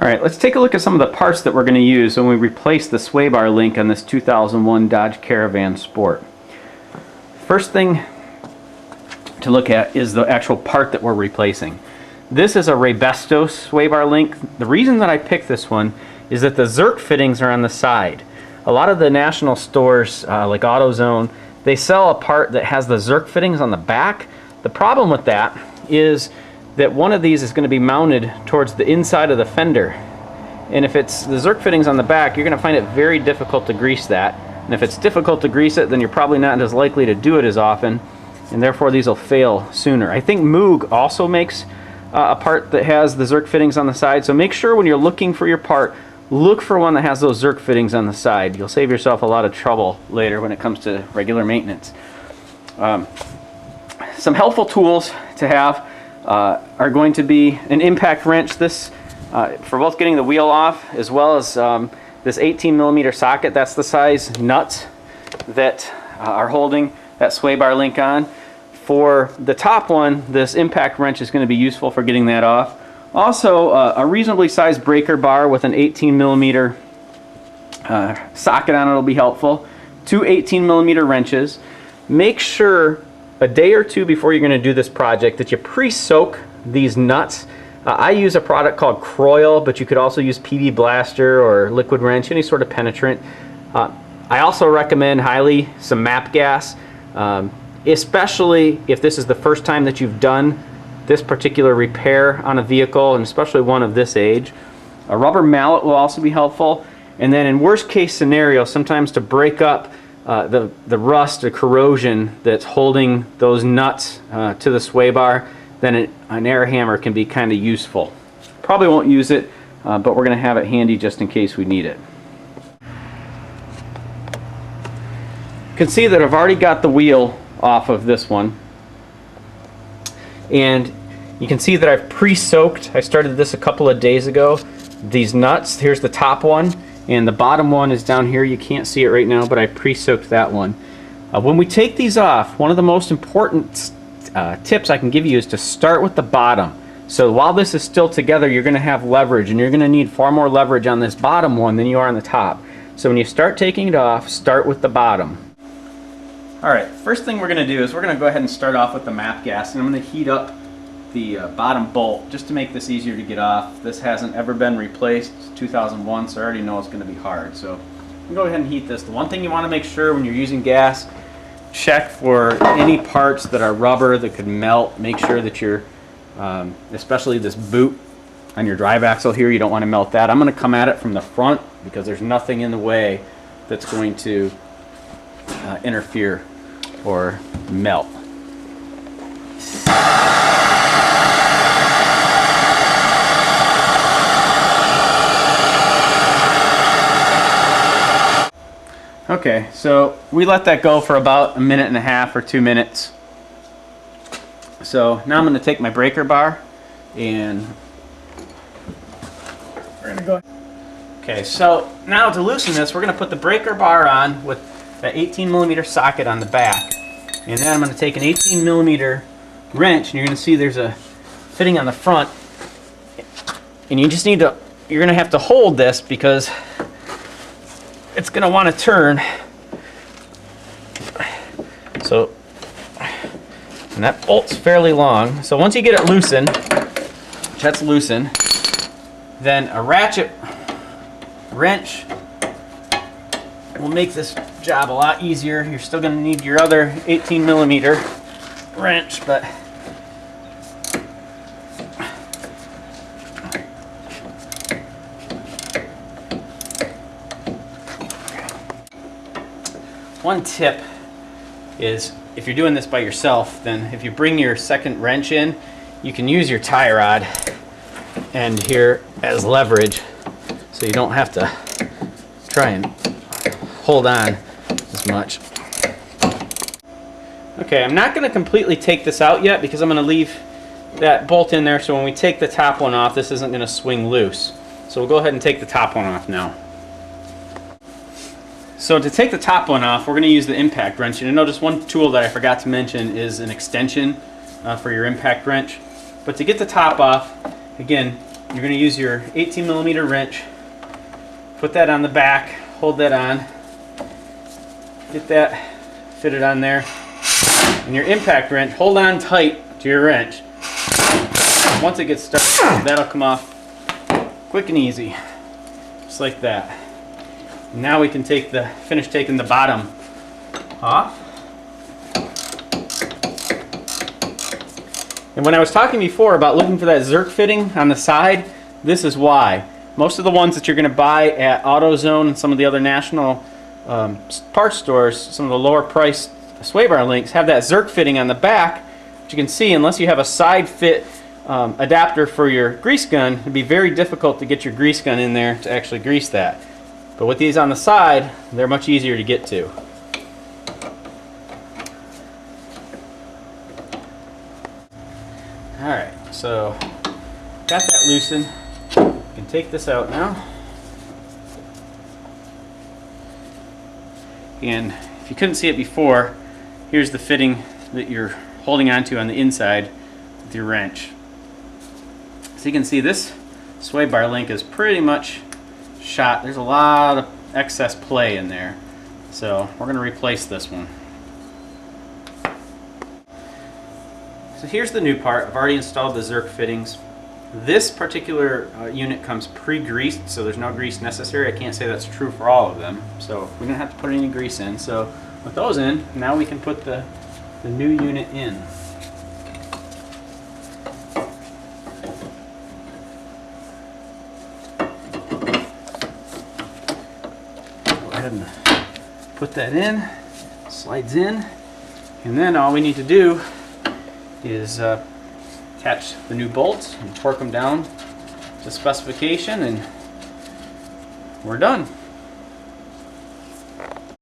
Alright, let's take a look at some of the parts that we're going to use when we replace the sway bar link on this 2001 Dodge Caravan Sport. First thing to look at is the actual part that we're replacing. This is a Rabesto sway bar link. The reason that I picked this one is that the Zerk fittings are on the side. A lot of the national stores like AutoZone, they sell a part that has the Zerk fittings on the back. The problem with that is that one of these is going to be mounted towards the inside of the fender, and if it's the Zerk fittings on the back, you're going to find it very difficult to grease that, and if it's difficult to grease it, then you're probably not as likely to do it as often, and therefore these will fail sooner. I think MOOG also makes a part that has the Zerk fittings on the side, so make sure when you're looking for your part, look for one that has those Zerk fittings on the side. You'll save yourself a lot of trouble later when it comes to regular maintenance. Some helpful tools to have are going to be an impact wrench. This for both getting the wheel off, as well as this 18mm socket. That's the size nuts that are holding that sway bar link on. For the top one, this impact wrench is going to be useful for getting that off. Also, a reasonably sized breaker bar with an 18mm socket on it will be helpful. Two 18mm wrenches. Make sure a day or two before you're going to do this project that you pre-soak these nuts. I use a product called Kroil, but you could also use PB Blaster or liquid wrench, any sort of penetrant. I also recommend highly some MAP gas, especially if this is the first time that you've done this particular repair on a vehicle, and especially one of this age. A rubber mallet will also be helpful, and then in worst case scenario, sometimes to break up the rust or corrosion that's holding those nuts to the sway bar, then an air hammer can be kind of useful. Probably won't use it, but we're going to have it handy just in case we need it. You can see that I've already got the wheel off of this one, and you can see that I've pre-soaked. I started this a couple of days ago. These nuts, here's the top one, and the bottom one is down here. You can't see it right now, but I pre-soaked that one. When we take these off, one of the most important tips I can give you is to start with the bottom. So while this is still together, you're going to have leverage, and you're going to need far more leverage on this bottom one than you are on the top. So when you start taking it off, start with the bottom. Alright, first thing we're going to do is we're going to go ahead and start off with the MAP gas, and I'm going to heat up the bottom bolt just to make this easier to get off. This hasn't ever been replaced. It's 2001, so I already know it's going to be hard. So I'm going to go ahead and heat this. The one thing you want to make sure when you're using gas, check for any parts that are rubber that could melt. Make sure that you're, especially this boot on your drive axle here, you don't want to melt that. I'm going to come at it from the front because there's nothing in the way that's going to interfere or melt. Okay, so we let that go for about 1.5 minutes or 2 minutes. So now I'm going to take my breaker bar and we're going to go. Okay, so now to loosen this, we're going to put the breaker bar on with that 18mm socket on the back. And then I'm going to take an 18mm wrench, and you're going to see there's a fitting on the front. And you just need to, you're going to have to hold this because it's going to want to turn. So, and that bolt's fairly long. So once you get it loosened, that's loosened, then a ratchet wrench will make this job a lot easier. You're still going to need your other 18mm wrench, but one tip is if you're doing this by yourself, then if you bring your second wrench in, you can use your tie rod and here as leverage, so you don't have to try and hold on as much. Okay, I'm not going to completely take this out yet because I'm going to leave that bolt in there, so when we take the top one off, this isn't going to swing loose. So we'll go ahead and take the top one off now. So to take the top one off, we're going to use the impact wrench. And notice one tool that I forgot to mention is an extension for your impact wrench. But to get the top off, again, you're going to use your 18mm wrench, put that on the back, hold that on, get that fitted on there, and your impact wrench, hold on tight to your wrench. Once it gets stuck, that'll come off quick and easy, just like that. Now we can finish taking the bottom off. And when I was talking before about looking for that Zerk fitting on the side, this is why. Most of the ones that you're going to buy at AutoZone and some of the other national parts stores, some of the lower priced sway bar links, have that Zerk fitting on the back. But you can see, unless you have a side fit adapter for your grease gun, it'd be very difficult to get your grease gun in there to actually grease that. But with these on the side, they're much easier to get to. Alright, so got that loosened. You can take this out now. And if you couldn't see it before, here's the fitting that you're holding onto on the inside with your wrench. So you can see this sway bar link is pretty much shot. There's a lot of excess play in there. So we're going to replace this one. So here's the new part. I've already installed the Zerk fittings. This particular unit comes pre-greased, so there's no grease necessary. I can't say that's true for all of them. So we don't have to put any grease in. So with those in, now we can put the new unit in. Go ahead and put that in. Slides in. And then all we need to do is attach the new bolts and torque them down to specification, and we're done.